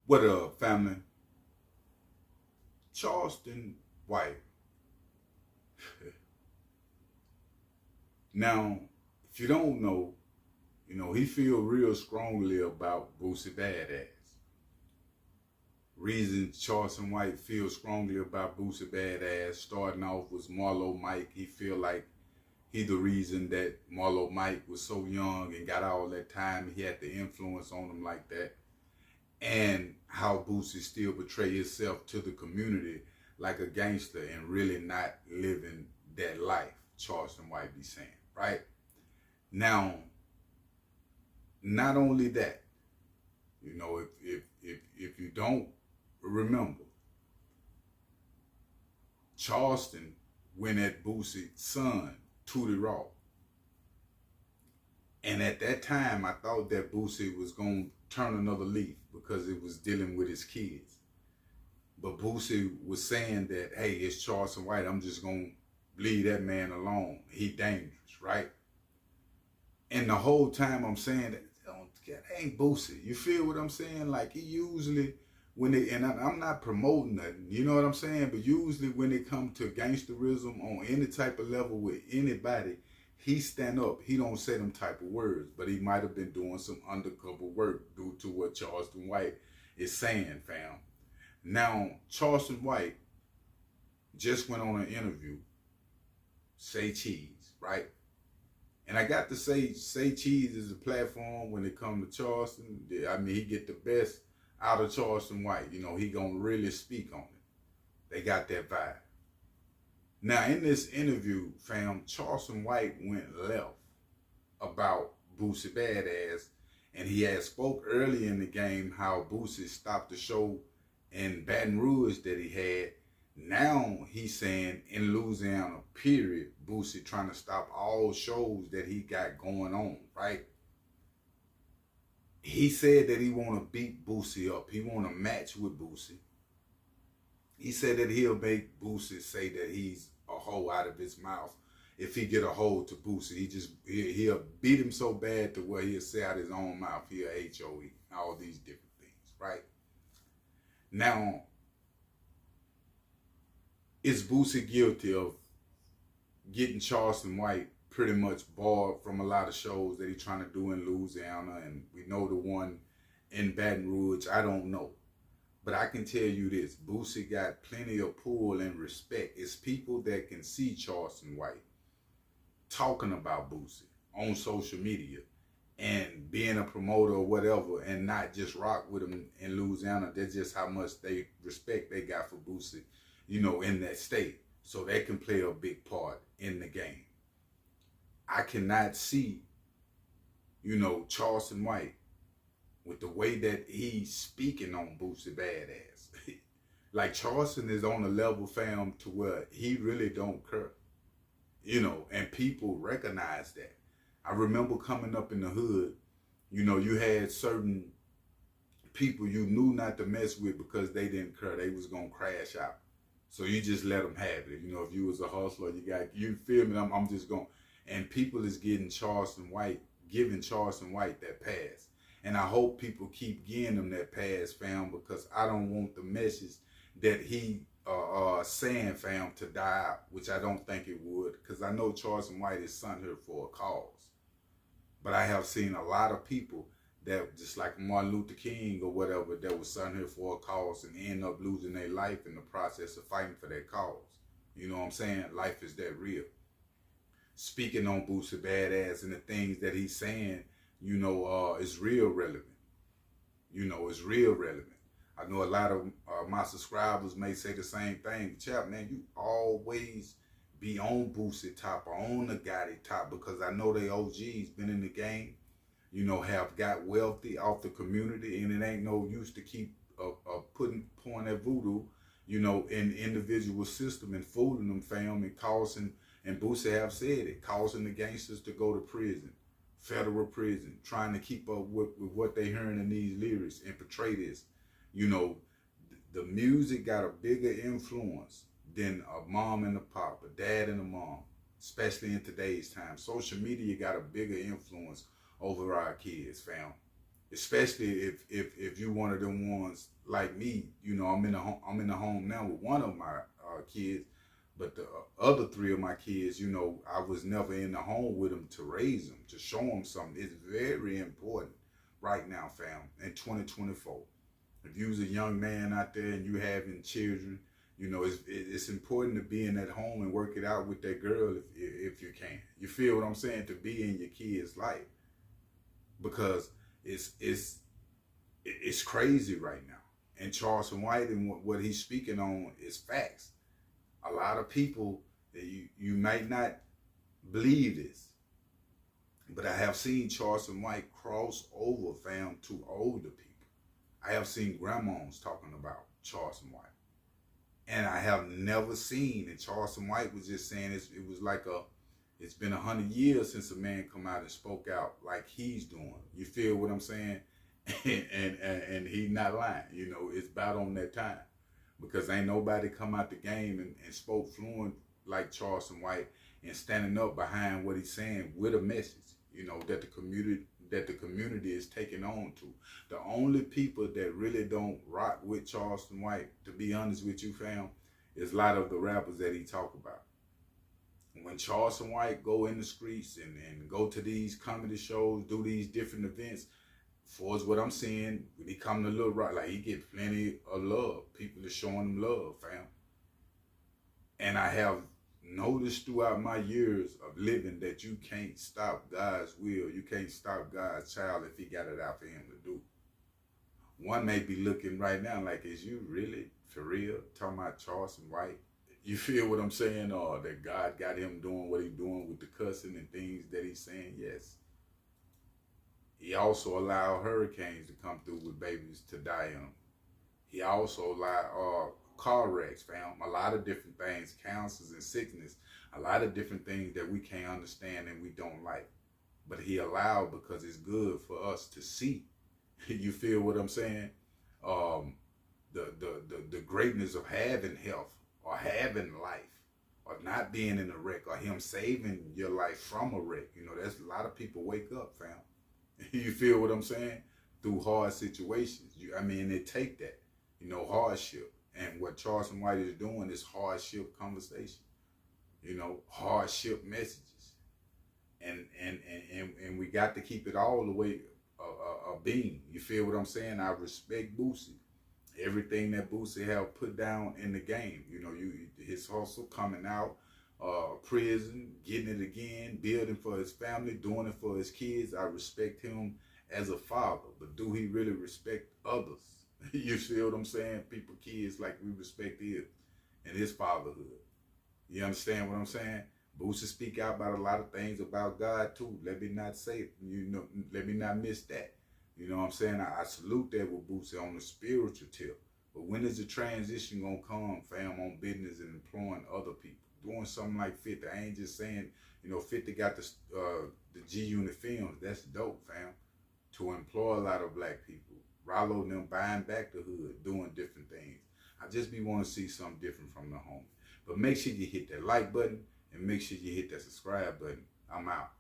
What up, family? Charleston White. Now, if you don't know, he feel real strongly about Boosie Badass. Reasons Charleston White feels strongly about Boosie Badass, starting off was Marlo Mike. He feel like he the reason that Marlo Mike was so young and got all that time. He had the influence on him like that. And how Boosie still portray himself to the community like a gangster and really not living that life, Charleston White be saying, right? Now, not only that, if you don't remember, Charleston went at Boosie's son, Tootie Raw. And at that time, I thought that Boosie was going to turn another leaf because it was dealing with his kids. But Boosie was saying that, hey, it's Charleston White. I'm just going to leave that man alone. He dangerous, right? And the whole time I'm saying that, that ain't Boosie. You feel what I'm saying? Like, he usually, and I'm not promoting nothing, you know what I'm saying? But usually when it comes to gangsterism on any type of level with anybody, he stand up. He don't say them type of words, but he might have been doing some undercover work due to what Charleston White is saying, fam. Now, Charleston White just went on an interview, Say Cheese, right? And I got to say Cheese is a platform when it comes to Charleston. I mean, he get the best out of Charleston White. He gonna really speak on it. They got that vibe. Now, in this interview, fam, Charleston White went left about Boosie Badass, and he had spoke early in the game how Boosie stopped the show in Baton Rouge that he had. Now he's saying in Louisiana, period, Boosie trying to stop all shows that he got going on, right? He said that he want to beat Boosie up. He want to match with Boosie. He said that he'll make Boosie say that he's a hoe out of his mouth if he get a hold to Boosie. He'll beat him so bad to where he'll say out his own mouth, he'll HOE, all these different things, right? Now, is Boosie guilty of getting Charleston White pretty much barred from a lot of shows that he's trying to do in Louisiana? And we know the one in Baton Rouge, I don't know. But I can tell you this, Boosie got plenty of pull and respect. It's people that can see Charleston White talking about Boosie on social media and being a promoter or whatever and not just rock with him in Louisiana. That's just how much they respect they got for Boosie, in that state. So they can play a big part in the game. I cannot see, Charleston White with the way that he's speaking on Boosie Badass. Like, Charleston is on a level, fam, to where he really don't care. And people recognize that. I remember coming up in the hood, you had certain people you knew not to mess with because they didn't care. They was going to crash out. So you just let them have it. If you was a hustler, you feel me? I'm just going. And people is giving Charleston White that pass. And I hope people keep giving him that pass, fam, because I don't want the message that he saying, fam, to die out, which I don't think it would, because I know Charleston White is sent here for a cause. But I have seen a lot of people that, just like Martin Luther King or whatever, that was sent here for a cause and end up losing their life in the process of fighting for that cause. You know what I'm saying? Life is that real. Speaking on Boosie Badass and the things that he's saying, is real relevant. It's real relevant. I know a lot of my subscribers may say the same thing. Chap, man, you always be on Boosie top or on the Gotti top, because I know they OGs been in the game, have got wealthy off the community, and it ain't no use to keep pouring that voodoo, in individual system and fooling them, fam, and causing, and Boosie have said it, causing the gangsters to go to prison. Federal prison, trying to keep up with what they hearing in these lyrics and portray this. The music got a bigger influence than a mom and a pop, a dad and a mom, especially in today's time. Social media got a bigger influence over our kids, fam. especially if you one of them ones like me. You know, I'm in the home now with one of my kids, but the other three of my kids, you know, I was never in the home with them to raise them, to show them something. It's very important right now, fam, in 2024. If you was a young man out there and you having children, you know, it's important to be in that home and work it out with that girl if you can. You feel what I'm saying? To be in your kid's life, because it's crazy right now. And Charleston White and what he's speaking on is facts. A lot of people, you might not believe this, but I have seen Charleston White cross over, fam, to older people. I have seen grandmas talking about Charleston White. And I have never seen, and Charleston White was just saying it was like it's been 100 years since a man come out and spoke out like he's doing. You feel what I'm saying? And he not lying. You know, it's about on that time. Because ain't nobody come out the game and spoke fluent like Charleston White and standing up behind what he's saying with a message, you know, that the community is taking on to. The only people that really don't rock with Charleston White, to be honest with you, fam, is a lot of the rappers that he talk about. When Charleston White go in the streets and go to these comedy shows, do these different events, for as what I'm seeing, when he come to Little Rock, like he get plenty of love. People are showing him love, fam. And I have noticed throughout my years of living that you can't stop God's will. You can't stop God's child if he got it out for him to do. One may be looking right now like, is you really, for real, talking about Charleston White? You feel what I'm saying? Or that God got him doing what he's doing with the cussing and things that he's saying? Yes. He also allowed hurricanes to come through with babies to die in them. He also allowed car wrecks, fam. A lot of different things, cancers and sickness, a lot of different things that we can't understand and we don't like. But he allowed because it's good for us to see. You feel what I'm saying? The greatness of having health or having life or not being in a wreck or him saving your life from a wreck. You know, there's a lot of people wake up, fam. You feel what I'm saying? Through hard situations. I mean, they take that, you know, hardship. And what Charleston White is doing is hardship conversation, you know, hardship messages. And we got to keep it all the way a beam. You feel what I'm saying? I respect Boosie. Everything that Boosie have put down in the game, you know, his hustle coming out, prison, getting it again, building for his family, doing it for his kids. I respect him as a father, but do he really respect others? You see what I'm saying? People, kids, like we respect him and his fatherhood. You understand what I'm saying? Boosie speak out about a lot of things about God too. Let me not say, you know, let me not miss that. You know what I'm saying? I salute that with Boosie on the spiritual tip. But when is the transition gonna come, fam, on business and employing other people? Doing something like 50. I ain't just saying, you know, 50 got the G Unit Films. That's dope, fam. To employ a lot of black people. Rollo and them buying back the hood, doing different things. I just be want to see something different from the home. But make sure you hit that like button and make sure you hit that subscribe button. I'm out.